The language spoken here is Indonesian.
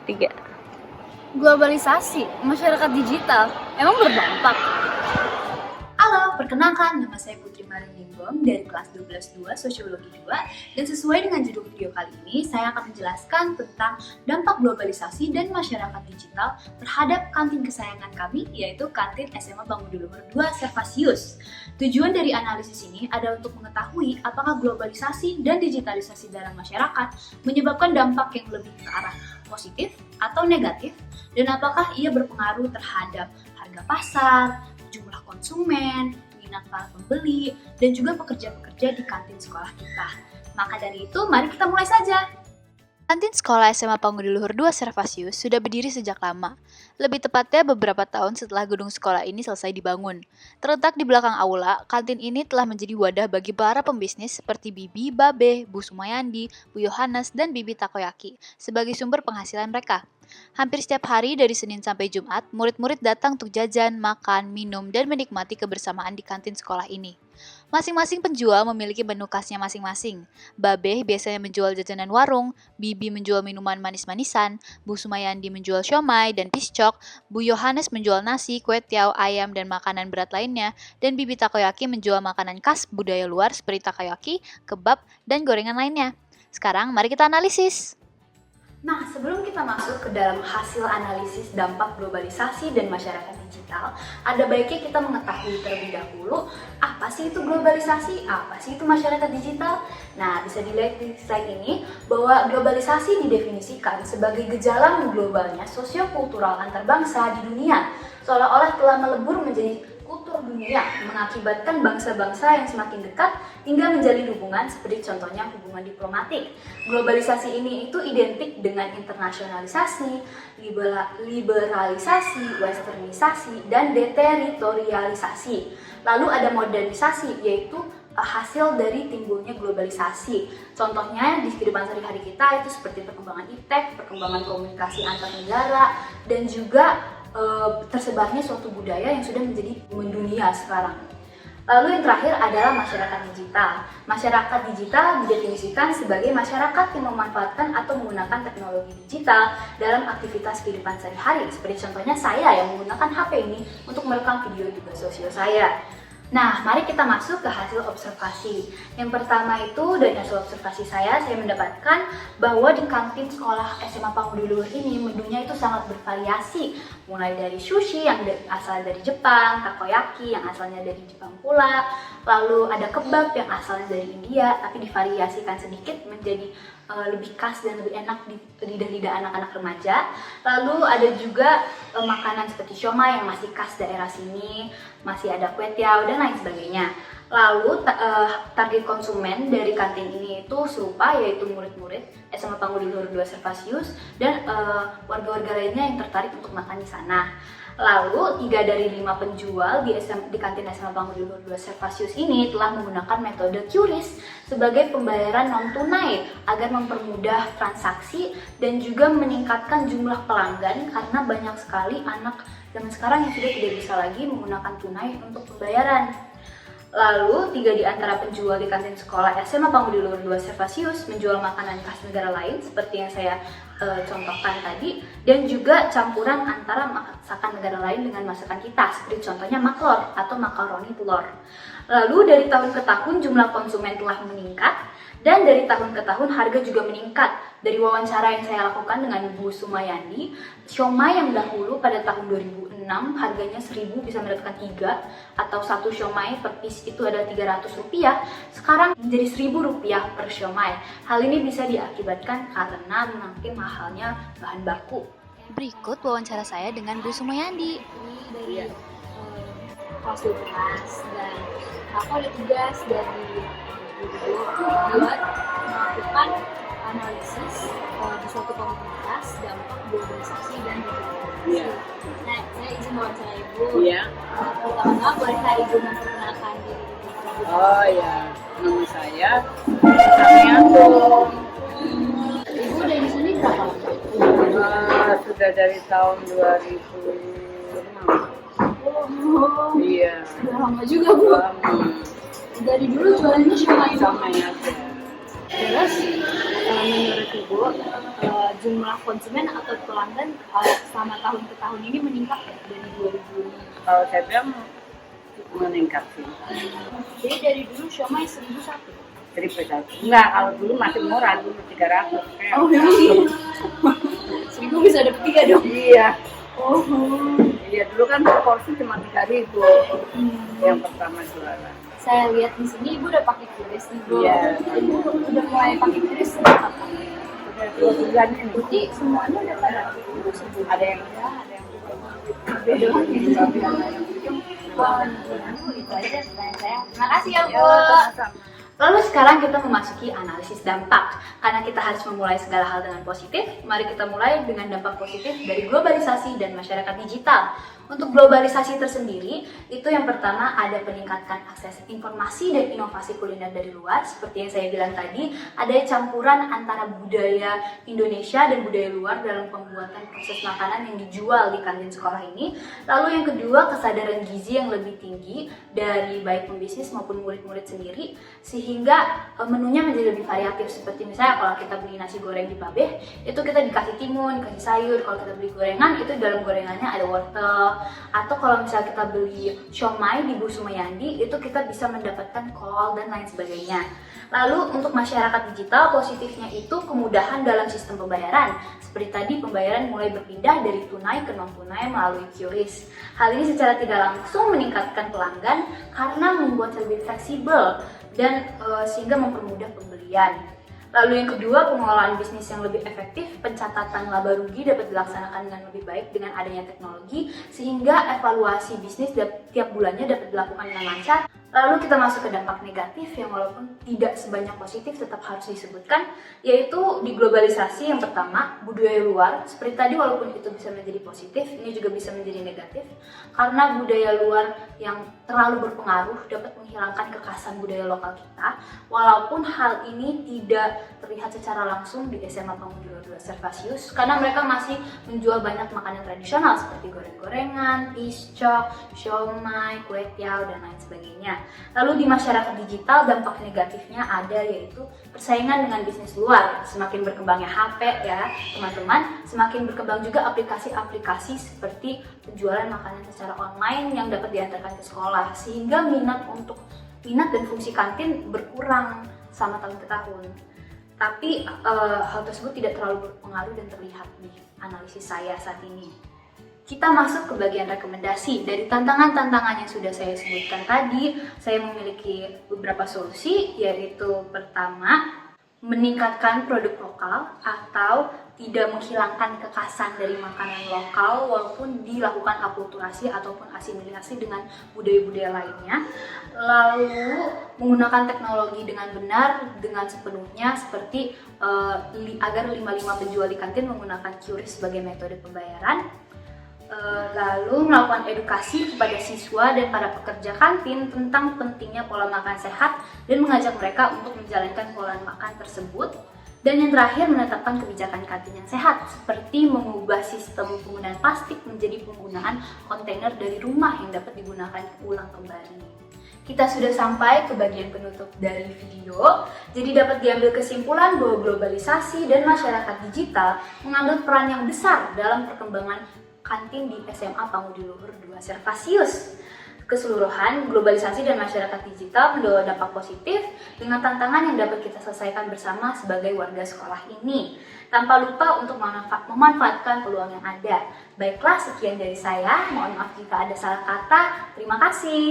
3. Globalisasi, masyarakat digital, emang berdampak? Halo, perkenalkan nama saya Putri Marininggon dari kelas 12-2 Sosiologi 2 dan sesuai dengan judul video kali ini saya akan menjelaskan tentang dampak globalisasi dan masyarakat digital terhadap kantin kesayangan kami yaitu kantin SMA Bangun Luhur 2 Servasius. Tujuan dari analisis ini adalah untuk mengetahui apakah globalisasi dan digitalisasi dalam masyarakat menyebabkan dampak yang lebih ke arah positif atau negatif dan apakah ia berpengaruh terhadap harga pasar, jumlah konsumen, minat para pembeli, dan juga pekerja-pekerja di kantin sekolah kita. Maka dari itu, mari kita mulai saja. Kantin sekolah SMA Pangudi Luhur 2 Servasius sudah berdiri sejak lama, lebih tepatnya beberapa tahun setelah gedung sekolah ini selesai dibangun. Terletak di belakang aula, kantin ini telah menjadi wadah bagi para pembisnis seperti Bibi, Babe, Bu Sumayandi, Bu Yohanes, dan Bibi Takoyaki sebagai sumber penghasilan mereka. Hampir setiap hari dari Senin sampai Jumat, murid-murid datang untuk jajan, makan, minum, dan menikmati kebersamaan di kantin sekolah ini. Masing-masing penjual memiliki menu khasnya masing-masing. Babe biasanya menjual jajanan warung, Bibi menjual minuman manis-manisan, Bu Sumayandi menjual siomay dan piscok, Bu Yohanes menjual nasi, kue tiaw, ayam, dan makanan berat lainnya, dan Bibi Takoyaki menjual makanan khas budaya luar seperti takoyaki, kebab, dan gorengan lainnya. Sekarang mari kita analisis. Nah, sebelum kita masuk ke dalam hasil analisis dampak globalisasi dan masyarakat digital, ada baiknya kita mengetahui terlebih dahulu apa sih itu globalisasi, apa sih itu masyarakat digital. Nah, bisa dilihat di slide ini bahwa globalisasi didefinisikan sebagai gejala mengglobalnya sosiokultural antar bangsa di dunia, seolah-olah telah melebur menjadi kultur dunia, mengakibatkan bangsa-bangsa yang semakin dekat hingga menjalin hubungan seperti contohnya hubungan diplomatik. Globalisasi ini itu identik dengan internasionalisasi, liberalisasi, westernisasi, dan deteritorialisasi. Lalu ada modernisasi, yaitu hasil dari timbulnya globalisasi. Contohnya di kehidupan sehari-hari kita itu seperti perkembangan iptek, perkembangan komunikasi antar negara, dan juga tersebarnya suatu budaya yang sudah menjadi mendunia sekarang. Lalu yang terakhir adalah masyarakat digital. Masyarakat digital didefinisikan sebagai masyarakat yang memanfaatkan atau menggunakan teknologi digital dalam aktivitas kehidupan sehari-hari. Seperti contohnya saya yang menggunakan HP ini untuk merekam video di media sosial saya. Nah, mari kita masuk ke hasil observasi. Yang pertama itu dari hasil observasi saya mendapatkan bahwa di kantin sekolah SMA Pangudi Luhur ini menunya itu sangat bervariasi. Mulai dari sushi yang asal dari Jepang, takoyaki yang asalnya dari Jepang pula, lalu ada kebab yang asalnya dari India tapi divariasikan sedikit menjadi lebih khas dan lebih enak di lidah-lidah anak-anak remaja. Lalu ada juga makanan seperti siomay yang masih khas daerah sini, masih ada kue tiaw dan lain sebagainya. Lalu target konsumen dari kantin ini itu serupa, yaitu murid-murid SMA Pangudi Luhur 2 Servasius dan warga-warga lainnya yang tertarik untuk makan di sana. Lalu 3 dari 5 penjual di kantin SMA Pangudi Luhur 2 Servasius ini telah menggunakan metode QRIS sebagai pembayaran non-tunai agar mempermudah transaksi dan juga meningkatkan jumlah pelanggan karena banyak sekali anak zaman sekarang yang sudah tidak bisa lagi menggunakan tunai untuk pembayaran. Lalu 3 di antara penjual di kantin sekolah SMA Pangudi Luhur 2 Servasius menjual makanan khas negara lain seperti yang saya contohkan tadi, dan juga campuran antara masakan negara lain dengan masakan kita seperti contohnya maklor atau makaroni telur. Lalu dari tahun ke tahun jumlah konsumen telah meningkat dan dari tahun ke tahun harga juga meningkat. Dari wawancara yang saya lakukan dengan Bu Sumayandi, siomay yang dahulu pada tahun 2006 harganya 1.000 bisa mendapatkan 3 atau satu siomay per piece itu ada Rp300, sekarang menjadi Rp1.000 per siomay. Hal ini bisa diakibatkan karena mungkin mahalnya bahan baku. Berikut wawancara saya dengan Bu Sumayandi. Dari kelas 12 dan aku ada tugas dari buat melakukan analisis di suatu komunitas dampak globalisasi dan digitalisasi. Nah, saya izin wawancara Ibu. Pertama-tama bolehkah Ibu memperkenalkan diri Ibu? Oh ya, nama saya Samiato. Ibu dari sini berapa lama? Sudah dari tahun 2006. Oh, Iya. sudah lama juga Bu. Lama. Dari dulu jualannya siomay Sama ya. Terus menurut Ibu jumlah konsumen atau pelanggan selama tahun ke tahun ini meningkat ya dari 2005? Kalau saya bilang meningkat sih. Jadi dari dulu siomay 1.001. 1.000. Enggak, kalau dulu masih murah, dulu 300. Oh iya. 1.000 bisa ada 3 dong. Iya. Oh. Iya, dulu kan porsi cuma 3.000 yang pertama jualan. Saya lihat di sini Ibu udah pakai QRIS nih, Bu. Iya. Ibu udah mulai pakai QRIS sejak kapan? Udah 2 bulan ini. Berarti semuanya udah pada Ibu sebut. Ada yang udah, ada yang belum. Beda itu aja pertanyaan saya. Terima kasih ya, Bu. Sama-sama. Lalu sekarang kita memasuki analisis dampak. Karena kita harus memulai segala hal dengan positif, mari kita mulai dengan dampak positif dari globalisasi dan masyarakat digital. Untuk globalisasi tersendiri, itu yang pertama ada peningkatkan akses informasi dan inovasi kuliner dari luar. Seperti yang saya bilang tadi, ada campuran antara budaya Indonesia dan budaya luar dalam pembuatan proses makanan yang dijual di kantin sekolah ini. Lalu yang kedua, kesadaran gizi yang lebih tinggi dari baik pembisnis maupun murid-murid sendiri, sehingga menunya menjadi lebih variatif. Seperti misalnya kalau kita beli nasi goreng di Babeh, itu kita dikasih timun, dikasih sayur. Kalau kita beli gorengan, itu dalam gorengannya ada wortel. Atau kalau misalnya kita beli siomay di Bu Sumayandi, itu kita bisa mendapatkan kol dan lain sebagainya. Lalu untuk masyarakat digital, positifnya itu kemudahan dalam sistem pembayaran. Seperti tadi, pembayaran mulai berpindah dari tunai ke non-tunai melalui QRIS. Hal ini secara tidak langsung meningkatkan pelanggan karena membuat lebih fleksibel dan sehingga mempermudah pembelian. Lalu yang kedua, pengelolaan bisnis yang lebih efektif, pencatatan laba rugi dapat dilaksanakan dengan lebih baik dengan adanya teknologi, sehingga evaluasi bisnis tiap bulannya dapat dilakukan dengan lancar. Lalu kita masuk ke dampak negatif yang walaupun tidak sebanyak positif tetap harus disebutkan, yaitu di globalisasi yang pertama, budaya luar. Seperti tadi walaupun itu bisa menjadi positif, ini juga bisa menjadi negatif, karena budaya luar yang terlalu berpengaruh dapat menghilangkan kekhasan budaya lokal kita, walaupun hal ini tidak terlihat secara langsung di SMA Pangudi 2 Servasius, karena mereka masih menjual banyak makanan tradisional seperti goreng-gorengan, piscok, siomay, kue tiaw, dan lain sebagainya. Lalu di masyarakat digital dampak negatifnya ada, yaitu persaingan dengan bisnis luar. Semakin berkembangnya HP ya teman-teman, semakin berkembang juga aplikasi-aplikasi seperti penjualan makanan secara online yang dapat diantarkan ke sekolah, sehingga minat dan fungsi kantin berkurang sama tahun ke tahun. Tapi hal tersebut tidak terlalu berpengaruh dan terlihat di analisis saya saat ini. Kita masuk ke bagian rekomendasi. Dari tantangan-tantangan yang sudah saya sebutkan tadi, saya memiliki beberapa solusi, yaitu pertama, meningkatkan produk lokal atau tidak menghilangkan kekhasan dari makanan lokal walaupun dilakukan akulturasi ataupun asimilasi dengan budaya-budaya lainnya. Lalu menggunakan teknologi dengan benar, dengan sepenuhnya, seperti agar 5 penjual di kantin menggunakan QRIS sebagai metode pembayaran. Lalu melakukan edukasi kepada siswa dan para pekerja kantin tentang pentingnya pola makan sehat dan mengajak mereka untuk menjalankan pola makan tersebut. Dan yang terakhir, menetapkan kebijakan kantin yang sehat seperti mengubah sistem penggunaan plastik menjadi penggunaan kontainer dari rumah yang dapat digunakan ulang kembali. Kita sudah sampai ke bagian penutup dari video, jadi dapat diambil kesimpulan bahwa globalisasi dan masyarakat digital mengambil peran yang besar dalam perkembangan kantin di SMA Pangudi Luhur 2 Servasius. Keseluruhan, globalisasi dan masyarakat digital membawa dampak positif dengan tantangan yang dapat kita selesaikan bersama sebagai warga sekolah ini. Tanpa lupa untuk memanfaatkan peluang yang ada. Baiklah, sekian dari saya. Mohon maaf jika ada salah kata. Terima kasih.